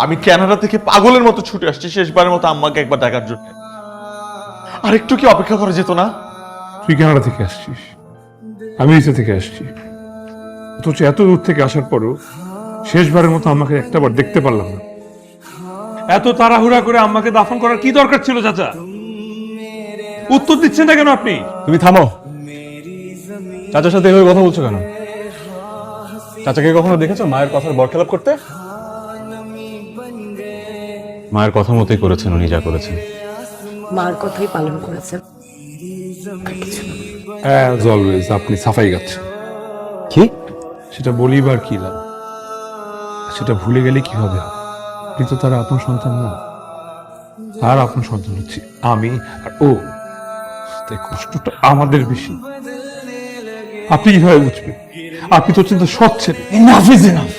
আমি কানাডা থেকে পাগলের মতো ছুটে আসছি শেষবারের মতো আম্মাকে একবার দেখার জন্য। আর একটু কি অপেক্ষা করা যেত না? তুই কানাডা থেকে আসছিস, আমেরিকা থেকে আসছি, অথচ এত দূর থেকে আসার পরও শেষবারের মতো আমাকে একটাবার দেখতে পারলাম না। এত তাড়াহুড়া করে আম্মাকে দাফন করার কি দরকার ছিল চাচা? উত্তর দিচ্ছেন না কেন আপনি? তুমি থামো। চাচার সাথে এভাবে কথা বলছো কেন? চাচাকে কখনো দেখেছো মায়ের কথার বরখেলাপ করতে? মায়ের কথা মতোই করেছেন উনি, যা করেছেন। মার কথাই পালন করেছেন, আর কিছু না। অ্যাজ অলওয়েজ আপনি সাফাই গাচ্ছেন। কি? সেটা বলিবার কি লাভ? সেটা ভুলে গেলে কি হবে? আপনি তো তার আপন সন্তান না, তার আপন সন্তান হচ্ছে আমি আর ও। তাই কষ্টটা আমাদের বেশি। আপনি কিভাবে বুঝবেন? আপনি তো অত্যন্ত সৎ ছেলে। Enough is enough.